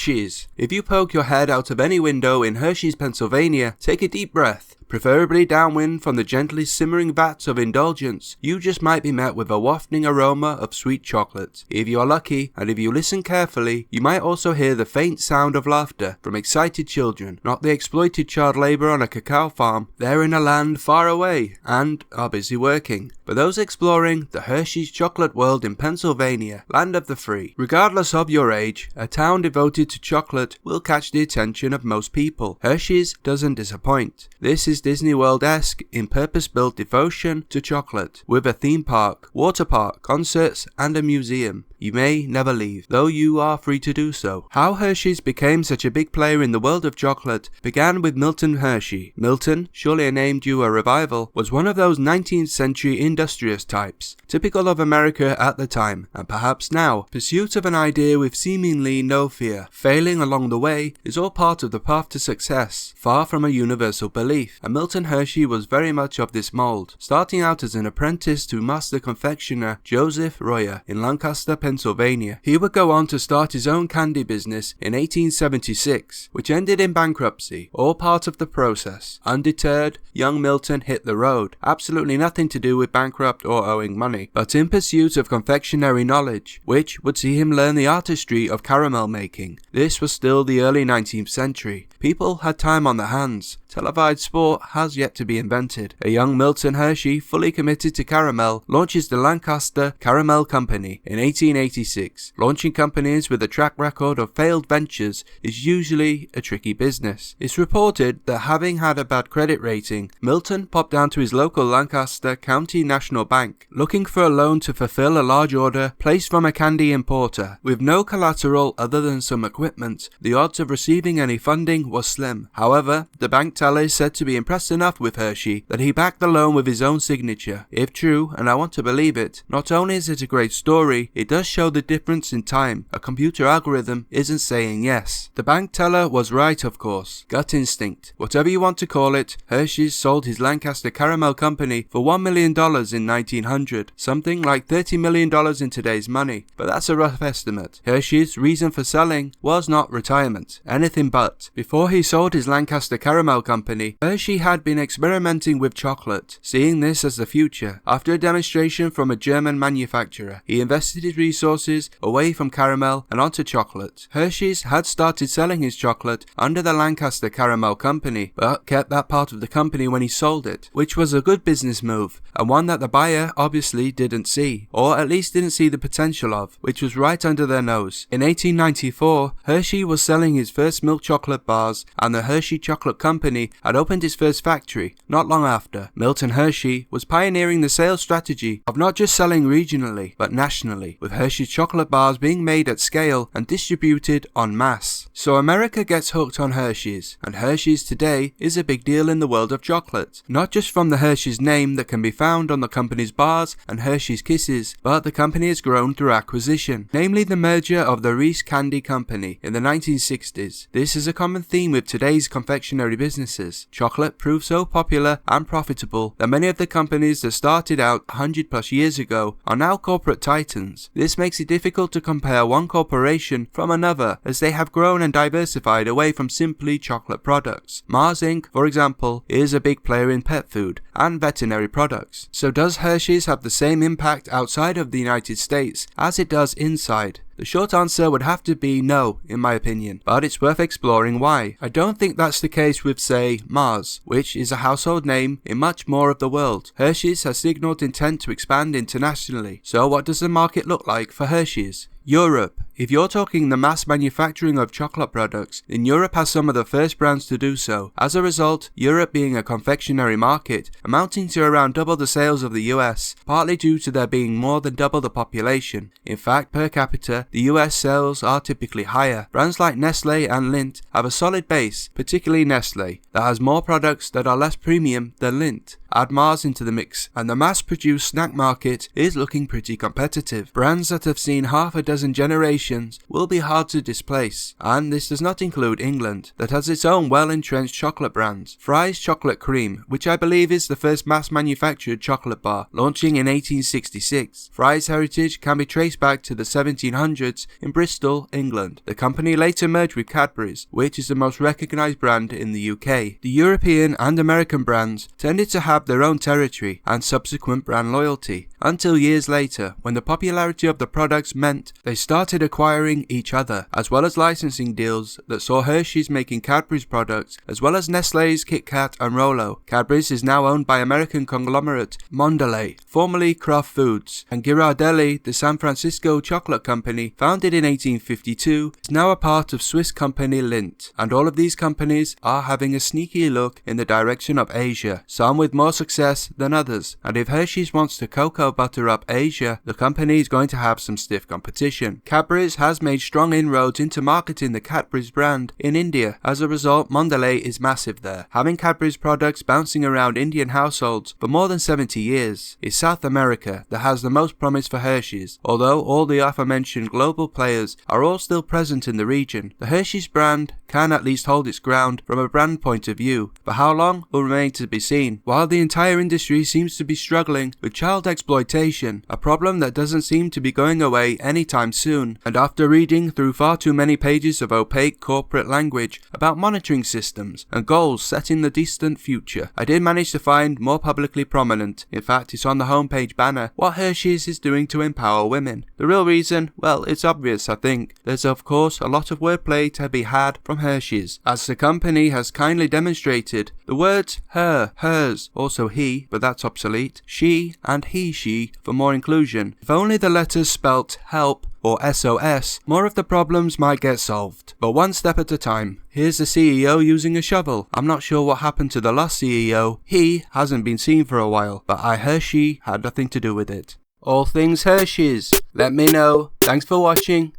Hershey's. If you poke your head out of any window in Hershey's, Pennsylvania, take a deep breath. Preferably downwind from the gently simmering vats of indulgence, you just might be met with a wafting aroma of sweet chocolate. If you're lucky, and if you listen carefully, you might also hear the faint sound of laughter from excited children, not the exploited child labor on a cacao farm. They're in a land far away, and are busy working. But those exploring the Hershey's chocolate world in Pennsylvania, land of the free. Regardless of your age, a town devoted to chocolate will catch the attention of most people. Hershey's doesn't disappoint. This is Disney World-esque in purpose-built devotion to chocolate, with a theme park, water park, concerts, and a museum. You may never leave, though you are free to do so. How Hershey's became such a big player in the world of chocolate began with Milton Hershey. Milton, surely a name due a revival, was one of those 19th century industrious types, typical of America at the time, and perhaps now. Pursuit of an idea with seemingly no fear. Failing along the way is all part of the path to success, far from a universal belief, and Milton Hershey was very much of this mold, starting out as an apprentice to master confectioner Joseph Royer in Lancaster, Pennsylvania. He would go on to start his own candy business in 1876, which ended in bankruptcy, all part of the process. Undeterred, young Milton hit the road, absolutely nothing to do with bankrupt or owing money, but in pursuit of confectionery knowledge, which would see him learn the artistry of caramel making. This was still the early 19th century. People had time on their hands. Televised sport has yet to be invented. A young Milton Hershey, fully committed to caramel, launches the Lancaster Caramel Company in 1886. Launching companies with a track record of failed ventures is usually a tricky business. It's reported that having had a bad credit rating, Milton popped down to his local Lancaster County National Bank, looking for a loan to fulfill a large order placed from a candy importer. With no collateral other than some equipment, the odds of receiving any funding was slim. However, the bank teller is said to be impressed enough with Hershey that he backed the loan with his own signature. If true, and I want to believe it, not only is it a great story, it does show the difference in time. A computer algorithm isn't saying yes. The bank teller was right, of course. Gut instinct. Whatever you want to call it, Hershey's sold his Lancaster Caramel Company for $1 million in 1900, something like $30 million in today's money, but that's a rough estimate. Hershey's reason for selling was not retirement, anything but. Before he sold his Lancaster Caramel Company, Hershey had been experimenting with chocolate, seeing this as the future. After a demonstration from a German manufacturer, he invested his resources away from caramel and onto chocolate. Hershey's had started selling his chocolate under the Lancaster Caramel Company, but kept that part of the company when he sold it, which was a good business move, and one that the buyer obviously didn't see, or at least didn't see the potential of, which was right under their nose. In 1894, Hershey was selling his first milk chocolate bars, and the Hershey Chocolate Company had opened its first factory. Not long after, Milton Hershey was pioneering the sales strategy of not just selling regionally, but nationally, with Hershey's chocolate bars being made at scale and distributed en masse. So America gets hooked on Hershey's, and Hershey's today is a big deal in the world of chocolate. Not just from the Hershey's name that can be found on the company's bars and Hershey's Kisses, but the company has grown through acquisition, namely the merger of the Reese Candy Company in the 1960s. This is a common theme with today's confectionery businesses. Chocolate proved so popular and profitable that many of the companies that started out 100 plus years ago are now corporate titans. This makes it difficult to compare one corporation from another, as they have grown and diversified away from simply chocolate products. Mars Inc., for example, is a big player in pet food and veterinary products. So does Hershey's have the same impact outside of the United States as it does inside? The short answer would have to be no, in my opinion, but it's worth exploring why. I don't think that's the case with, say, Mars, which is a household name in much more of the world. Hershey's has signaled intent to expand internationally. So what does the market look like for Hershey's? Europe. If you're talking the mass manufacturing of chocolate products, then Europe has some of the first brands to do so. As a result, Europe being a confectionery market, amounting to around double the sales of the US, partly due to there being more than double the population. In fact, per capita, the US sales are typically higher. Brands like Nestle and Lindt have a solid base, particularly Nestle, that has more products that are less premium than Lindt. Add Mars into the mix, and the mass-produced snack market is looking pretty competitive. Brands that have seen half a dozen generations will be hard to displace, and this does not include England, that has its own well-entrenched chocolate brands. Fry's Chocolate Cream, which I believe is the first mass-manufactured chocolate bar, launching in 1866. Fry's heritage can be traced back to the 1700s in Bristol, England. The company later merged with Cadbury's, which is the most recognised brand in the UK. The European and American brands tended to have their own territory and subsequent brand loyalty, until years later, when the popularity of the products meant they started acquiring each other, as well as licensing deals that saw Hershey's making Cadbury's products, as well as Nestlé's Kit Kat and Rolo. Cadbury's is now owned by American conglomerate Mondelez, formerly Kraft Foods, and Ghirardelli, the San Francisco chocolate company, founded in 1852, is now a part of Swiss company Lindt, and all of these companies are having a sneaky look in the direction of Asia, some with more success than others, and if Hershey's wants to cocoa butter up Asia, the company is going to have some stiff competition. Cadbury's has made strong inroads into marketing the Cadbury's brand in India. As a result, Mondelez is massive there, having Cadbury's products bouncing around Indian households for more than 70 years. It's South America that has the most promise for Hershey's, although all the aforementioned global players are all still present in the region. The Hershey's brand can at least hold its ground from a brand point of view, but how long will remain to be seen. While the entire industry seems to be struggling with child exploitation, a problem that doesn't seem to be going away anytime soon, and after reading through far too many pages of opaque corporate language about monitoring systems and goals set in the distant future, I did manage to find more publicly prominent, in fact it's on the homepage banner, what Hershey's is doing to empower women. The real reason? Well, it's obvious I think. There's of course a lot of wordplay to be had from Hershey's, as the company has kindly demonstrated the words her, hers, also he, but that's obsolete, she, and he, she for more inclusion. If only the letters spelt help or SOS, more of the problems might get solved. But one step at a time. Here's the CEO using a shovel. I'm not sure what happened to the last CEO. He hasn't been seen for a while, but Hershey had nothing to do with it. All things Hershey's. Let me know. Thanks for watching.